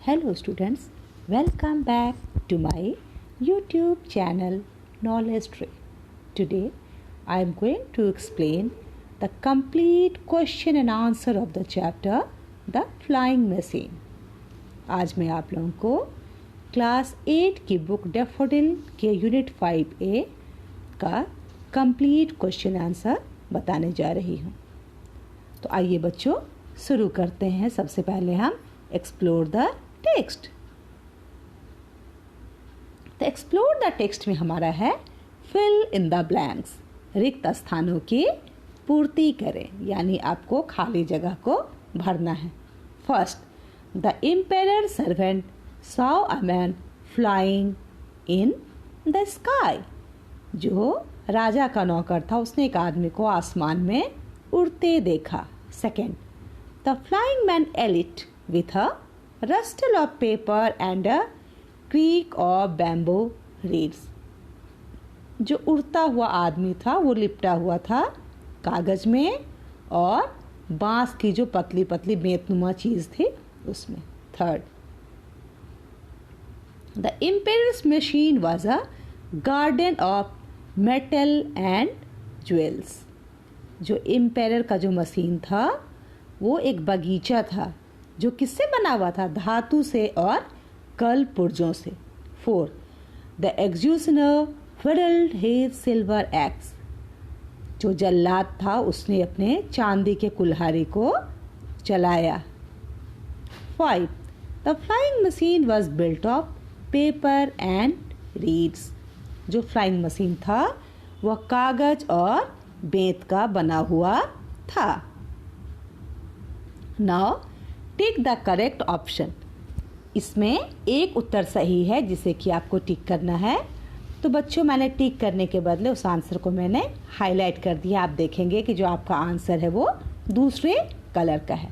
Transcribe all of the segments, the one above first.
Hello students, welcome back to my YouTube channel Knowledge Tree. Today I am going to explain the complete question and answer of the chapter The Flying Machine. आज मैं आप लोगों को class 8 की book daffodil के unit 5A का complete question answer बताने जा रही हूँ। तो आइए बच्चों शुरू करते हैं। सबसे पहले हम एक्सप्लोर द टेक्स्ट। तो एक्सप्लोर द टेक्स्ट में हमारा है फिल इन द ब्लैंक्स, रिक्त स्थानों की पूर्ति करें, यानी आपको खाली जगह को भरना है। First, the empire servant saw a man flying in the sky. जो राजा का नौकर था उसने एक आदमी को आसमान में उड़ते देखा। Second, the flying man elite with a rustle of paper and a creak of bamboo reeds। जो उड़ता हुआ आदमी था वो लिपटा हुआ था कागज में और बांस की जो पतली पतली बेंतनुमा चीज थी उसमें। Third, the empire's machine was a garden of metal and jewels. जो एम्पायर का जो मशीन था वो एक बगीचा था जो किससे बना हुआ था? धातु से और कल पुर्जों से। Four, the executioner fiddled his silver axe. जो जल्लाद था उसने अपने चांदी के कुल्हाड़ी को चलाया। Five, the flying machine was built of paper and reeds. जो फ्लाइंग मशीन था वह कागज और बेंत का बना हुआ था। Now tick the correct option. इसमें एक उत्तर सही है जिसे कि आपको टिक करना है। तो बच्चों मैंने टिक करने के बदले उस आंसर को मैंने हाईलाइट कर दिया। आप देखेंगे कि जो आपका आंसर है वो दूसरे कलर का है।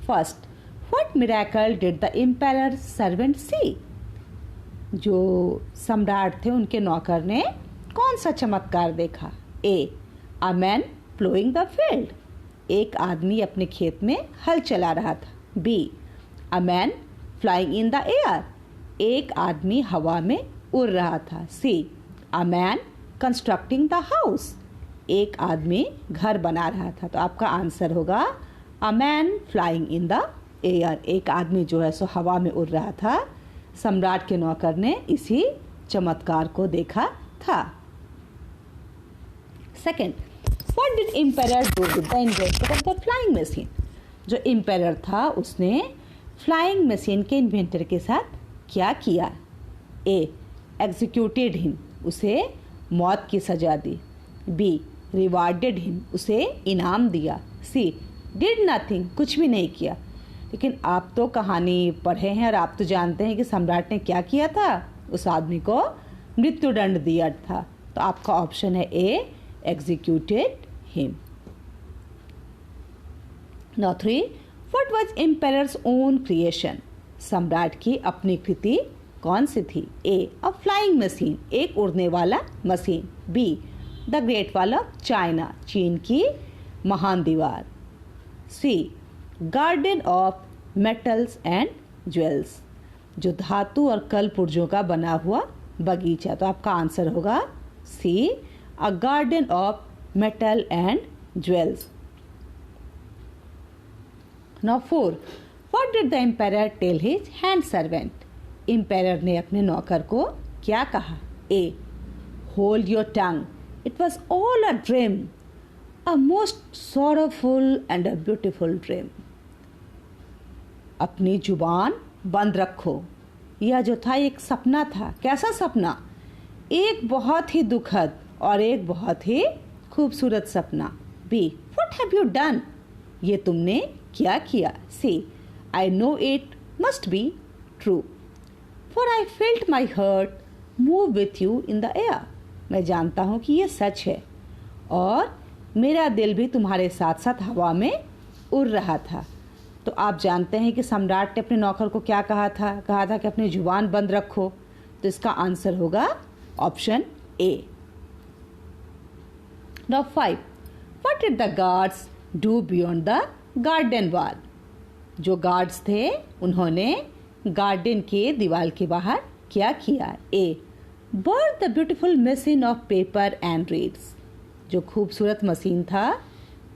First, what miracle did the empire servant see. जो सम्राट थे उनके नौकर ने कौन सा चमत्कार देखा? A, a man ploughing the field. एक आदमी अपने खेत में हल चला रहा था। B, a man flying in the air. एक आदमी हवा में उड़ रहा था। C, a man constructing the house. एक आदमी घर बना रहा था। तो आपका आंसर होगा अ man flying in the air. एक आदमी जो है सो हवा में उड़ रहा था। सम्राट के नौकर ने इसी चमत्कार को देखा था। Second, what did empire do with the inventor of the flying machine. जो एम्पायर था उसने फ्लाइंग मशीन के इन्वेंटर के साथ क्या किया? ए, एग्जीक्यूटेड हिम। उसे मौत की सजा दी। B, rewarded him. उसे इनाम दिया। सी, डिड नथिंग। कुछ भी नहीं किया। लेकिन आप तो कहानी पढ़े हैं और आप तो जानते हैं कि सम्राट ने क्या किया था। उस आदमी को मृत्युदंड दिया था। तो आपका ऑप्शन है ए, executed him. Now 3, what was emperor's own creation? सम्राट की अपनी कृति कौन सी थी? A, a flying machine, एक उड़ने वाला machine. B, the great wall of China, चीन की महान दीवार। C, garden of metals and jewels, जो धातु और कल पुर्जों का बना हुआ बगीचा। तो आपका आंसर होगा C, a garden of metal and jewels. Now 4, what did the emperor tell his hand servant? Emperor ने अपने नौकर को क्या कहा? A, hold your tongue. It was all a dream, a most sorrowful and a beautiful dream. अपनी जुबान बंद रखो। यह जो था एक सपना था। कैसा सपना? एक बहुत ही दुखद और एक बहुत ही खूबसूरत सपना। B, what have you done? ये तुमने क्या किया? C, I know it must be true, for I felt my heart move with you in the air. मैं जानता हूँ कि ये सच है और मेरा दिल भी तुम्हारे साथ साथ हवा में उड़ रहा था। तो आप जानते हैं कि सम्राट ने अपने नौकर को क्या कहा था? कहा था कि अपनी जुबान बंद रखो। तो इसका आंसर होगा option A. Now 5, what did the guards do beyond the garden wall. जो गार्ड्स थे उन्होंने गार्डन के दीवार के बाहर क्या किया? A, burn the beautiful machine of paper and reeds, जो खूबसूरत मशीन था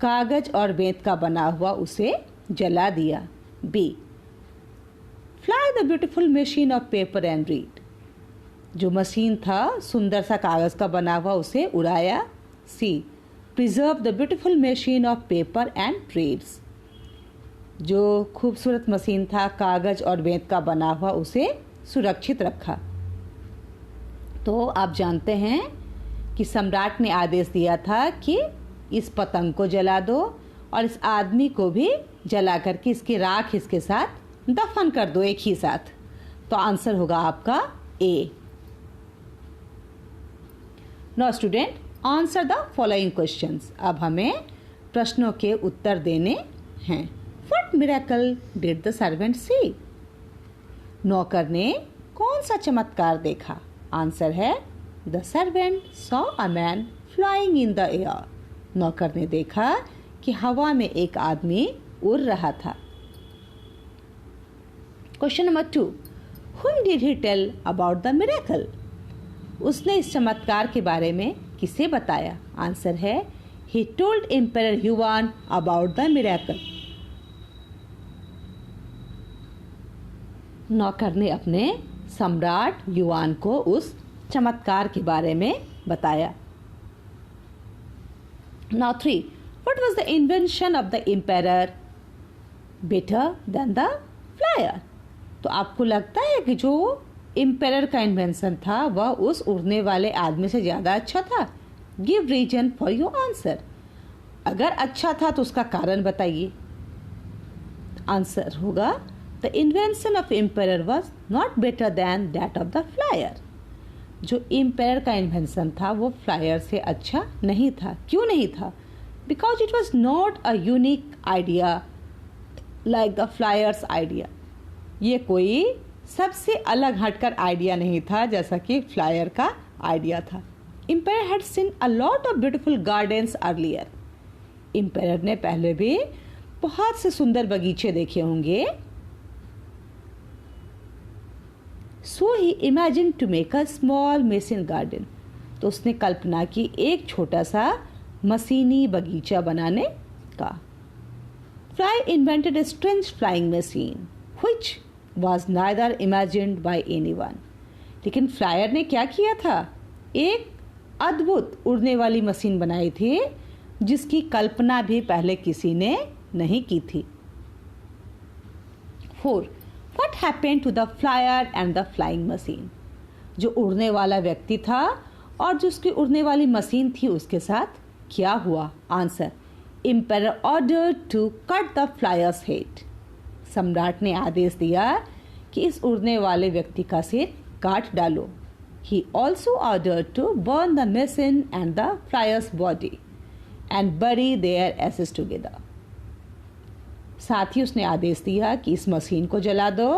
कागज और बेंत का बना हुआ उसे जला दिया। B, fly the beautiful machine of paper and reed, जो मशीन था सुंदर सा कागज का बना हुआ उसे उड़ाया। C, preserve the beautiful machine of paper and reeds, जो खूबसूरत मशीन था कागज और बेंत का बना हुआ उसे सुरक्षित रखा। तो आप जानते हैं कि सम्राट ने आदेश दिया था कि इस पतंग को जला दो और इस आदमी को भी जला करके इसकी राख इसके साथ दफन कर दो एक ही साथ। तो आंसर होगा आपका A. Now student, answer the following questions. अब हमें प्रश्नों के उत्तर देने हैं। What miracle did the servant see? नौकर ने कौन सा चमत्कार देखा? आंसर है the servant saw a man flying in the air. नौकर ने देखा कि हवा में एक आदमी उड़ रहा था। Question number 2, whom did he tell about the miracle? उसने इस चमत्कार के बारे में किसे बताया? आंसर है he told Emperor Yuan about the miracle. नौकर ने अपने सम्राट युआन को उस चमत्कार के बारे में बताया। Now 3, what was the invention of the emperor better than the flyer? तो आपको लगता है कि जो एम्पेरर का इन्वेंशन था वह उस उड़ने वाले आदमी से ज़्यादा अच्छा था? Give reason for your answer. अगर अच्छा था तो उसका कारण बताइए। आंसर होगा the invention of emperor was not better than that of the flyer. जो एम्पेरर का इन्वेंशन था वो फ्लायर से अच्छा नहीं था। क्यों नहीं था? Because it was not a unique idea like the flyers idea. ये कोई सबसे अलग हटकर आइडिया नहीं था जैसा कि फ्लायर का आइडिया था। Emperor had seen a lot of beautiful gardens earlier. Emperor ने पहले भी बहुत से सुंदर बगीचे देखे होंगे। So he imagine to make a small machine garden. तो उसने कल्पना की एक छोटा सा मशीनी बगीचा बनाने का। Fly invented a strange flying machine which was neither imagined by anyone. लेकिन फ्लायर ने क्या किया था? एक अद्भुत उड़ने वाली मशीन बनाई थी जिसकी कल्पना भी पहले किसी ने नहीं की थी। 4, what happened to the flyer and the flying machine? जो उड़ने वाला व्यक्ति था और जो उसकी उड़ने वाली मशीन थी उसके साथ क्या हुआ? Answer, empire order to cut the flyer's head. सम्राट ने आदेश दिया कि इस उड़ने वाले व्यक्ति का सिर काट डालो। He also order to burn the machine and the flyer's body and bury their ashes together. साथ ही उसने आदेश दिया कि इस मशीन को जला दो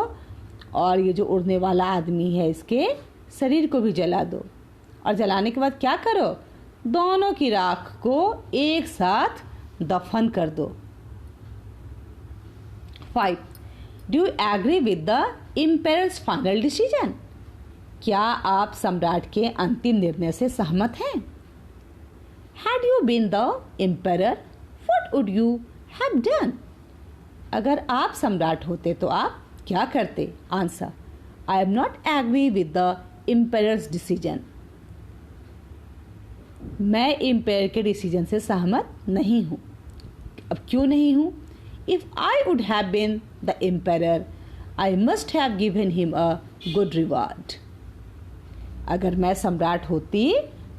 और ये जो उड़ने वाला आदमी है इसके शरीर को भी जला दो। और जलाने के बाद क्या करो? दोनों की राख को एक साथ दफन कर दो। 5, do you agree with the empire's final decision? क्या आप सम्राट के अंतिम निर्णय से सहमत हैं? Had you been the empire what would you have done? अगर आप सम्राट होते तो आप क्या करते? Answer, I am not agree with the empire's decision. मैं एम्पायर के डिसीजन से सहमत नहीं हूँ। अब क्यों नहीं हूँ? If I would have been the empire I must have given him a good reward. अगर मैं सम्राट होती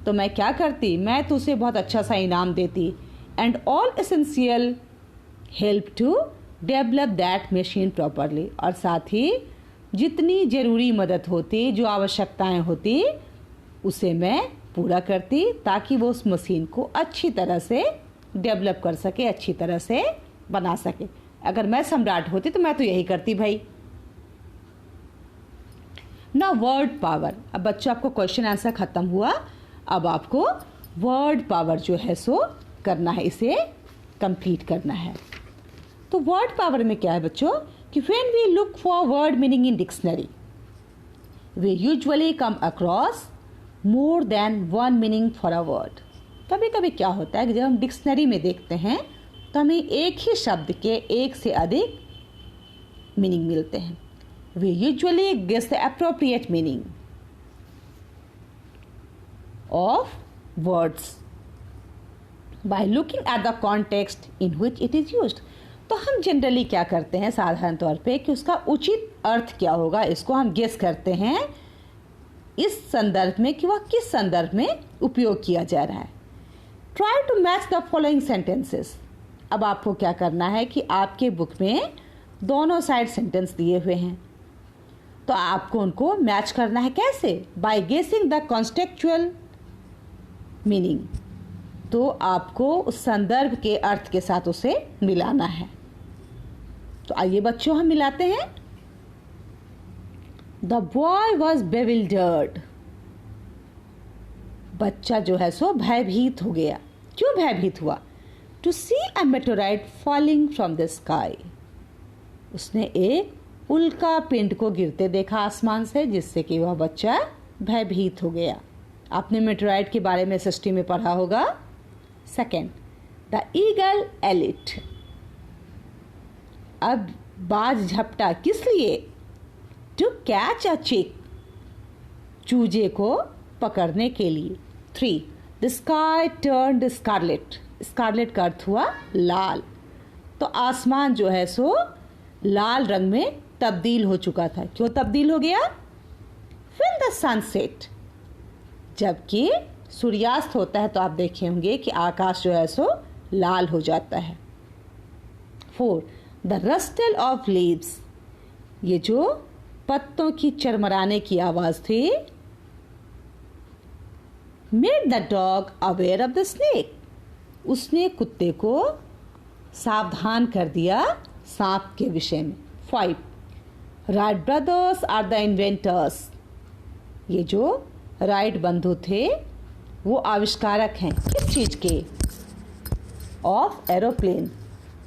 तो मैं क्या करती? मैं तो उसे बहुत अच्छा सा इनाम देती and all essential help to develop that machine properly. और साथ ही जितनी ज़रूरी मदद होती, जो आवश्यकताएं होती, उसे मैं पूरा करती ताकि वो उस मशीन को अच्छी तरह से डेवलप कर सके, अच्छी तरह से बना सके। अगर मैं सम्राट होती तो मैं तो यही करती भाई। ना वर्ड पावर। अब बच्चों आपको क्वेश्चन आंसर खत्म हुआ। अब आपको वर्ड पावर जो है सो करना है, इसे कंप्लीट करना है। तो वर्ड पावर में क्या है बच्चों कि when we look for word meaning in dictionary, we usually come across more than one meaning for a word. कभी कभी क्या होता है कि जब हम डिक्शनरी में देखते हैं तो हमें एक ही शब्द के एक से अधिक मीनिंग मिलते हैं. We usually guess the appropriate meaning of words by looking at the context in which it is used. तो हम जनरली क्या करते हैं साधारण तौर पे कि उसका उचित अर्थ क्या होगा, इसको हम गेस करते हैं इस संदर्भ में कि वह किस संदर्भ में उपयोग किया जा रहा है. Try to match the following sentences. अब आपको क्या करना है कि आपके बुक में दोनों साइड सेंटेंस दिए हुए हैं, तो आपको उनको मैच करना है. कैसे? बाय गेसिंग द कॉन्टेक्चुअल मीनिंग. तो आपको उस संदर्भ के अर्थ के साथ उसे मिलाना है. तो आइए बच्चों हम मिलाते हैं. The boy was bewildered. बच्चा जो है सो भयभीत हो गया. क्यों भयभीत हुआ? To see a meteorite falling from the sky. उसने एक उल्का पिंड को गिरते देखा आसमान से, जिससे कि वह बच्चा भयभीत हो गया. आपने मेटेओराइट के बारे में एसएसटी में पढ़ा होगा. Second, the eagle elite. अब बाज झपटा किस लिए? टू कैच अ चिक. चूजे को पकड़ने के लिए. 3, the sky turned scarlet. Scarlet का अर्थ हुआ लाल. तो आसमान जो है सो लाल रंग में तब्दील हो चुका था. क्यों तब्दील हो गया? When the sunset. जबकि सूर्यास्त होता है तो आप देखे होंगे कि आकाश जो है सो लाल हो जाता है. 4, द रस्टल ऑफ लीव्स. ये जो पत्तों की चरमराने की आवाज थी. Made the dog aware of the snake. उसने कुत्ते को सावधान कर दिया सांप के विषय में. 5, Wright brothers are the inventors. ये जो राइट बंधु थे वो आविष्कारक हैं. किस चीज के? Of aeroplane.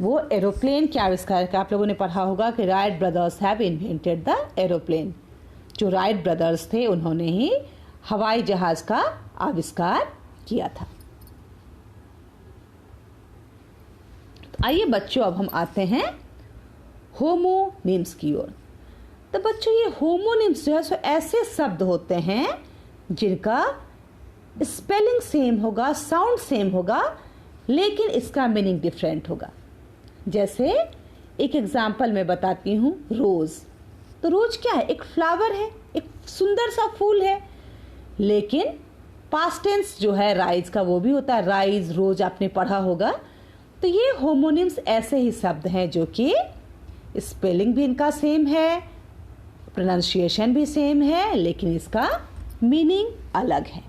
वो एरोप्लेन के आविष्कारक. आप लोगों ने पढ़ा होगा कि Wright brothers have invented the aeroplane. जो राइट ब्रदर्स थे उन्होंने ही हवाई जहाज का आविष्कार किया था. तो आइए बच्चों अब हम आते हैं होमोनिम्स की ओर. तो बच्चों ये होमोनिम्स जो है सो ऐसे शब्द होते हैं जिनका स्पेलिंग सेम होगा, साउंड सेम होगा, लेकिन इसका मीनिंग डिफरेंट होगा. जैसे एक एग्जाम्पल मैं बताती हूँ. रोज. तो रोज क्या है? एक फ्लावर है, एक सुंदर सा फूल है. लेकिन पास्ट टेंस जो है राइज का वो भी होता है. राइज, रोज आपने पढ़ा होगा. तो ये होमोनिम्स ऐसे ही शब्द हैं जो कि स्पेलिंग भी इनका सेम है, प्रोनाउंसिएशन भी सेम है, लेकिन इसका मीनिंग अलग है.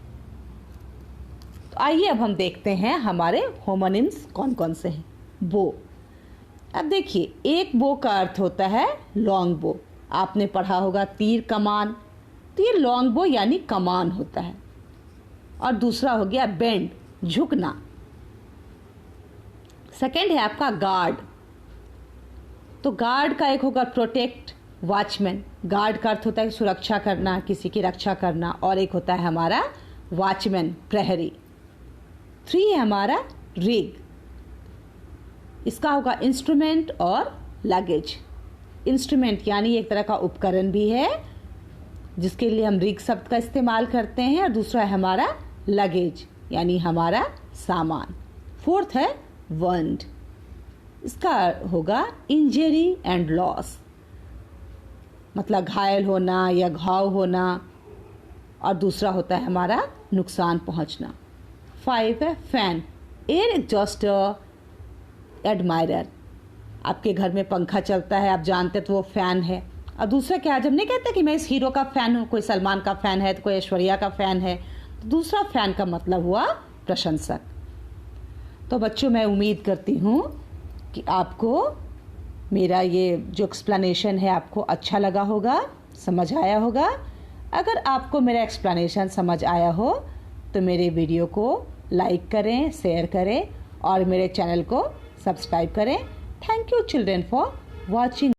तो आइए अब हम देखते हैं हमारे होमोनिम्स कौन कौन से हैं. बो. अब देखिए, एक बो का अर्थ होता है लॉन्ग बो. आपने पढ़ा होगा तीर कमान. तो ये लॉन्ग बो यानी कमान होता है. और दूसरा हो गया बेंड, झुकना. सेकंड है आपका गार्ड. तो गार्ड का एक होगा प्रोटेक्ट, वॉचमैन. गार्ड का अर्थ होता है सुरक्षा करना, किसी की रक्षा करना. और एक होता है हमारा वॉचमैन, प्रहरी. 3 है हमारा रिग. इसका होगा इंस्ट्रूमेंट और लगेज. इंस्ट्रूमेंट यानी एक तरह का उपकरण भी है जिसके लिए हम रिग शब्द का इस्तेमाल करते हैं. और दूसरा है हमारा लगेज यानी हमारा सामान. 4th है वंड. इसका होगा इंजरी एंड लॉस, मतलब घायल होना या घाव होना. और दूसरा होता है हमारा नुकसान पहुंचना. 5 है फैन, एयर एग्जॉस्टर, एडमायरर. आपके घर में पंखा चलता है, आप जानते तो वो फैन है. और दूसरा क्या, जब नहीं कहते कि मैं इस हीरो का फैन हूँ, कोई सलमान का फैन है तो कोई ऐश्वर्या का फैन है. तो दूसरा फैन का मतलब हुआ प्रशंसक. तो बच्चों मैं उम्मीद करती हूँ कि आपको मेरा ये जो एक्सप्लेनेशन है आपको अच्छा लगा होगा, समझ आया होगा. अगर आपको मेरा एक्सप्लेनेशन समझ आया हो तो मेरे वीडियो को लाइक करें, शेयर करें और मेरे चैनल को सब्सक्राइब करें. Thank you children for watching.